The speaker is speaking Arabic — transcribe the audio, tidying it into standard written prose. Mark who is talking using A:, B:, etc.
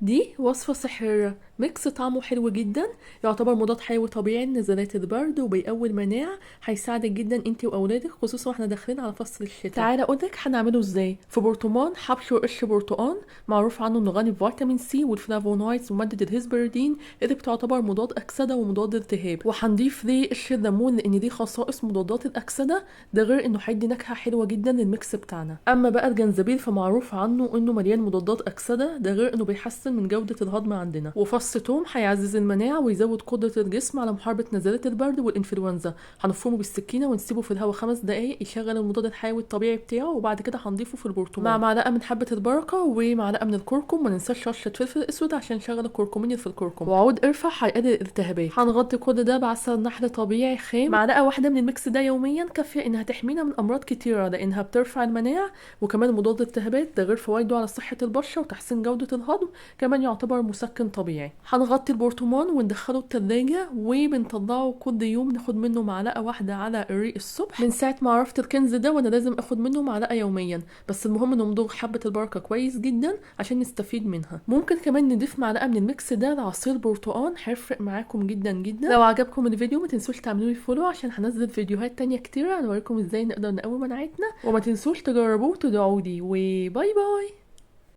A: دي وصفة سحرية، ميكس طعمه حلو جدا، يعتبر مضاد حيوي طبيعي لنزلات البرد وبيقوي المناعة. هيساعدك جدا انت واولادك، خصوصا واحنا داخلين على فصل الشتاء. تعالى اقولك هنعمله ازاي. في برطمان حبش وقش برتقان، معروف عنه انه غني بفيتامين سي والفلافونايدز ومادة الهيسبردين اللي بتعتبر مضاد اكسدة ومضاد التهاب. وهنضيف ليه قشر الليمون لان دي خصائص مضادات الاكسدة، ده غير انه هيدي نكهة حلوة جدا للميكس بتاعنا. اما بقى الجنزبيل فمعروف عنه انه مليان مضادات اكسدة، ده غير انه بيحسن من جودة الهضم عندنا. وفص ثوم هيعزز المناعة ويزود قدرة الجسم على محاربة نزلات البرد والإنفلونزا. هنفرمه بالسكينة ونسيبه في الهواء 5 دقايق يشغل المضاد الحيوي الطبيعي بتاعه، وبعد كده هنضيفه في البرطمان مع معلقة من حبة البركة ومعلقة من الكركم. ما ننساش رشة فلفل اسود عشان نشغل الكركمين في الكركم، وعود قرفة هيقلل الالتهابات. هنغطي كل ده بعسل نحل طبيعي خام. معلقة واحدة من الميكس ده يوميا كافية انها تحمينا من امراض كتيرة، لانها بترفع المناعة وكمان مضاد التهابات، ده غير فوائده على صحة البشرة وتحسين جودة الهضم. كمان يعتبر مسكن طبيعي. هنغطي البرطمان وندخله التلاجة وبنطلعه كل يوم، ناخد منه معلقة واحدة على الريق الصبح. من ساعة ما عرفت الكنز ده وانا لازم اخد منه معلقة يوميا، بس المهم نمضغ حبة البركة كويس جدا عشان نستفيد منها. ممكن كمان نضيف معلقة من الميكس ده لعصير برتقان، هيفرق معاكم جدا جدا. لو عجبكم الفيديو ما تنسوش تعملوا لي فولو عشان هنزل فيديوهات تانية كتيرة هنوريكم ازاي نقدر نقوي مناعتنا، وما تنسوش تجربوه وتدعوا لي، وباي باي.